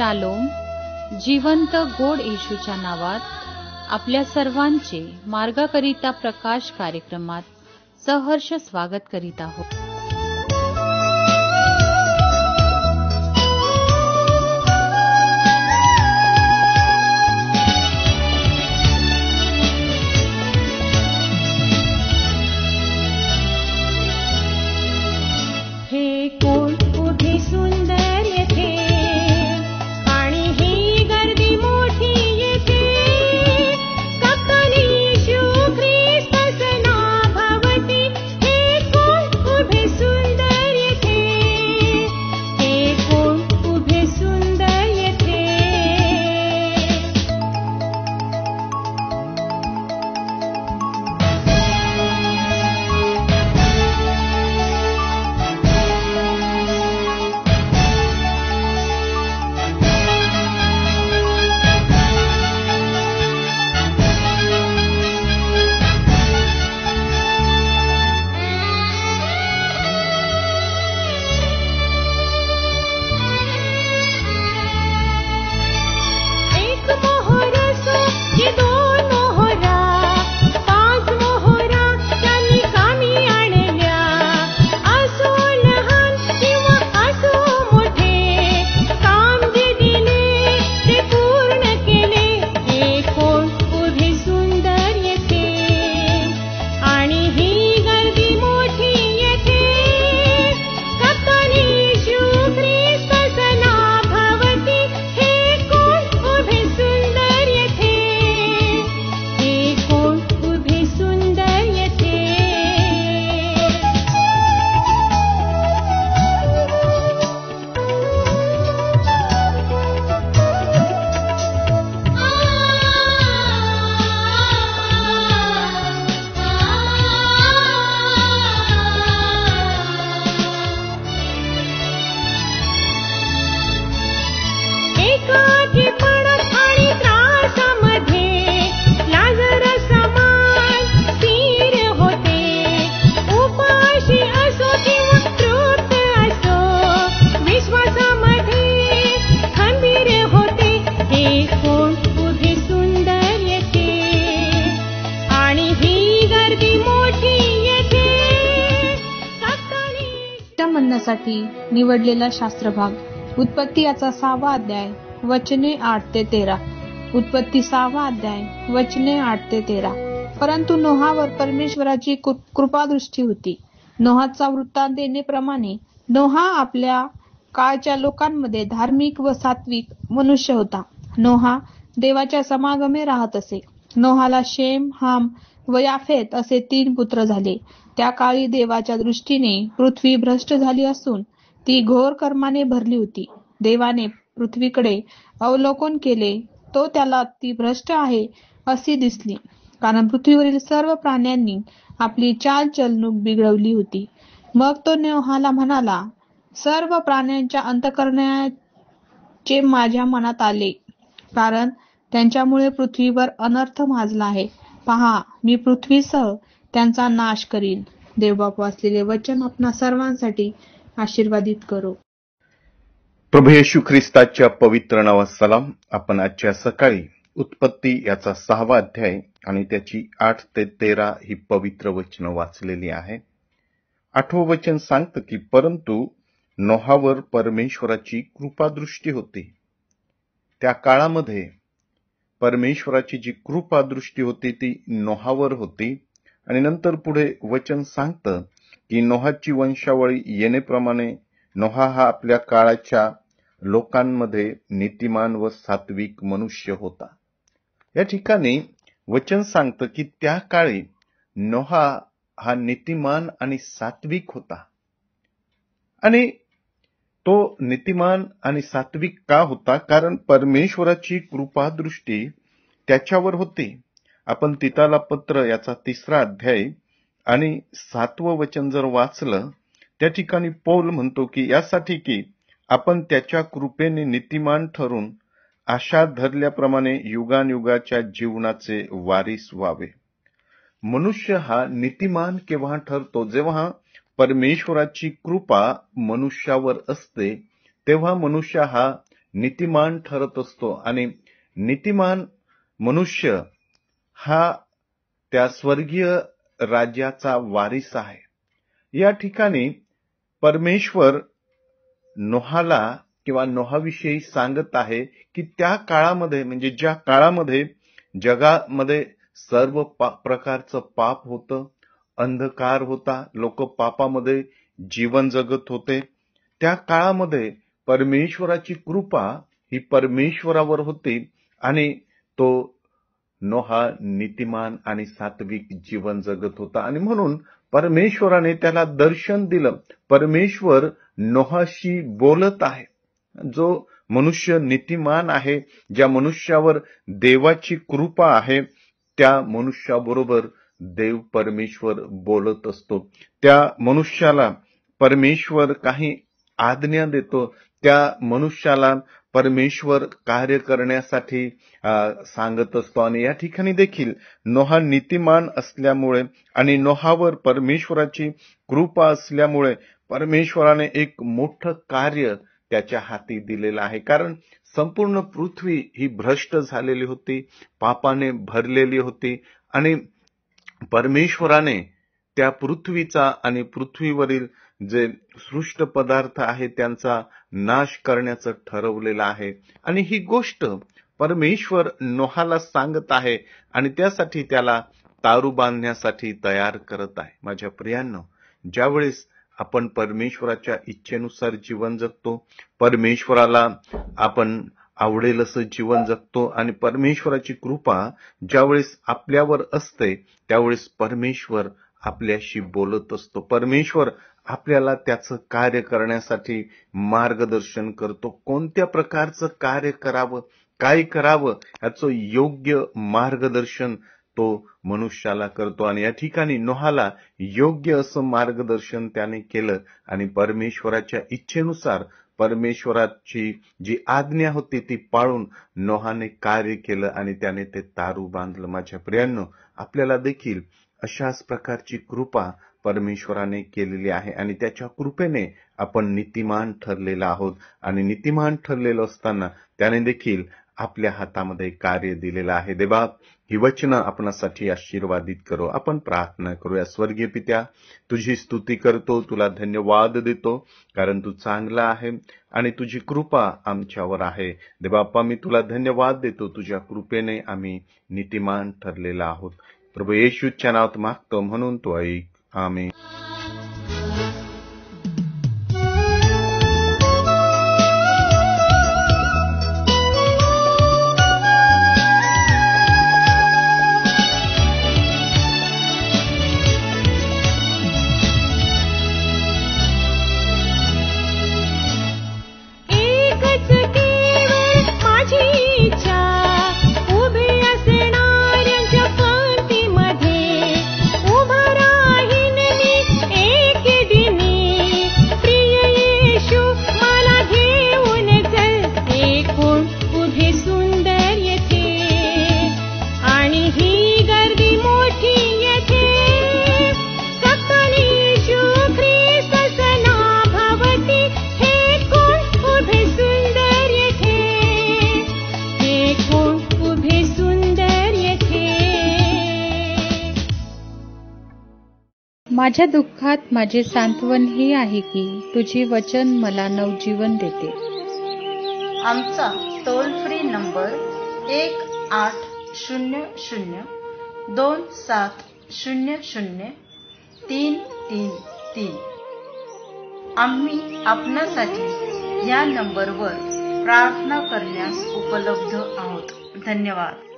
Shalom. जिवंत गोड येशूच्या नावात आपल्या सर्वांचे मार्गाकरिता प्रकाश कार्यक्रमात सहर्ष स्वागत करीत आहोत. निवडलेला शास्त्रभाग उत्पत्ती याचा 6वा अध्याय वचने 8 ते 13. उत्पत्ती 6वा अध्याय वचने 8 ते 13. परंतु नोहावर परमेश्वराची कृपादृष्टी होती. नोहाचा वृत्तांत देण्याप्रमाणे नोहा आपल्या काळच्या लोकांमध्ये धार्मिक व सात्विक मनुष्य होता. नोहा देवाच्या समागमे राहत असे. नोहाला शेम, हाम व याफेत असे 3 पुत्र झाले. त्या काळी देवाच्या दृष्टीने पृथ्वी भ्रष्ट झाली असून ती घोर कर्माने भरली होती. देवाने पृथ्वीकडे अवलोकन केले तो त्याला ती भ्रष्ट आहे अशी दिसली, कारण पृथ्वीवरील सर्व प्राण्यांनी आपली चालचलणूक बिघडवली होती. मग तो नोहाला म्हणाला, सर्व प्राण्यांच्या अंतःकरणाचे माझ्या मनात आले, कारण त्यांच्यामुळे पृथ्वीवर अनर्थ माजला आहे. पहा, मी पृथ्वीसह त्यांचा नाश करीन. देवबाप वाचलेले वचन आपणा सर्वांसाठी आशीर्वादित करो. प्रभू येशू ख्रिस्ताच्या पवित्र नावात सलाम. आपण आजच्या सकाळी उत्पत्ती याचा 6वा अध्याय आणि त्याची 8 ते 13 ही पवित्र वचन वाचलेली आहे. 8वं वचन सांगतं की परंतु नोहावर परमेश्वराची कृपादृष्टी होती. त्या काळामध्ये परमेश्वराची जी कृपादृष्टी होती ती नोहावर होती. आणि नंतर पुढे वचन सांगतं की नोहाची वंशावळी येण्याप्रमाणे नोहा हा आपल्या काळाच्या लोकांमध्ये नीतिमान व सात्विक मनुष्य होता. या ठिकाणी वचन सांगतं की त्या काळी नोहा हा नीतिमान आणि सात्विक होता. आणि तो नीतिमान आणि सात्विक का होता? कारण परमेश्वराची कृपादृष्टी त्याच्यावर होती. आपण तिताला पत्र याचा 3रा अध्याय आणि 7वं वचन जर वाचलं, त्या ठिकाणी पौल म्हणतो की यासाठी की आपण त्याच्या कृपेने नीतिमान ठरून आशा धरल्याप्रमाणे युगानुयुगाच्या जीवनाचे वारीस व्हावे. मनुष्य हा नीतिमान केव्हा ठरतो? जेव्हा परमेश्वराची कृपा मनुष्यावर असते तेव्हा मनुष्य हा नीतिमान ठरत असतो आणि नीतिमान मनुष्य हा त्या स्वर्गीय राज्याचा वारिस आहे. या ठिकाणी परमेश्वर नोहाला किंवा नोहाविषयी सांगत आहे की त्या काळामध्ये, म्हणजे ज्या काळामध्ये जगामध्ये सर्व प्रकारचं पाप होतं, अंधकार होता, लोक पापामध्ये जीवन जगत होते, त्या काळामध्ये परमेश्वराची कृपा ही परमेश्वरावर होती आणि तो नोहा नीतिमान आणि सात्विक जीवन जगत होता. आणि म्हणून परमेश्वराने त्याला दर्शन दिलं. परमेश्वर नोहाशी बोलत आहे. जो मनुष्य नीतिमान आहे, ज्या मनुष्यावर देवाची कृपा आहे, त्या मनुष्याबरोबर देव परमेश्वर बोलत असतो. त्या मनुष्याला परमेश्वर काही आज्ञा देतो. त्या मनुष्याला परमेश्वर कार्य करण्यासाठी सांगत असतो. आणि या ठिकाणी देखील नोहा नीतिमान असल्यामुळे आणि नोहावर परमेश्वराची कृपा असल्यामुळे परमेश्वराने एक मोठं कार्य त्याच्या हाती दिलेलं आहे. कारण संपूर्ण पृथ्वी ही भ्रष्ट झालेली होती, पापाने भरलेली होती आणि परमेश्वराने त्या पृथ्वीचा आणि पृथ्वीवरील जे सृष्ट पदार्थ आहे त्यांचा नाश करण्याचं ठरवलेलं आहे. आणि ही गोष्ट परमेश्वर नोहाला सांगत आहे आणि त्यासाठी त्याला तारू बांधण्यासाठी तयार करत आहे. माझ्या प्रियांनो, ज्यावेळेस आपण परमेश्वराच्या इच्छेनुसार जीवन जगतो, परमेश्वराला आपण आवडेल असं जीवन जगतो आणि परमेश्वराची कृपा ज्यावेळेस आपल्यावर असते, त्यावेळेस परमेश्वर आपल्याशी बोलत असतो. परमेश्वर आपल्याला त्याचं कार्य करण्यासाठी मार्गदर्शन करतो. कोणत्या प्रकारचं कार्य करावं, काय करावं, याचं योग्य मार्गदर्शन तो मनुष्याला करतो. आणि या ठिकाणी नोहाला योग्य असं मार्गदर्शन त्याने केलं आणि परमेश्वराच्या इच्छेनुसार परमेश्वराची जी आज्ञा होती ती पाळून नोहाने कार्य केलं आणि त्याने ते तारू बांधलं. माझ्या प्रियांनो, आपल्याला देखील अशाच प्रकारची कृपा परमेश्वराने केलेली आहे आणि त्याच्या कृपेने आपण नीतिमान ठरलेलो आहोत. आणि नीतिमान ठरलेलो असताना त्याने देखील आपल्या हातामध्ये कार्य दिलेलं आहे. देवा, ही वचनं आपणासाठी आशीर्वादित करो. आपण प्रार्थना करूया. स्वर्गीय पित्या, तुझी स्तुती करतो, तुला धन्यवाद देतो, कारण तू चांगला आहे आणि तुझी कृपा आमच्यावर आहे. देवाप्पा, मी तुला धन्यवाद देतो. तुझ्या कृपेने आम्ही नीतिमान ठरलेला आहोत. प्रभू येशूच्या नावात मागतो, म्हणून तो ऐक. आमेन. माझ्या दुःखात माझे सांत्वन हे आहे की तुझे वचन मला नवजीवन देते. आमचा टोल फ्री नंबर 1-800-2700-333. आम्ही आपणासाठी या नंबरवर प्रार्थना करण्यास उपलब्ध आहोत. धन्यवाद.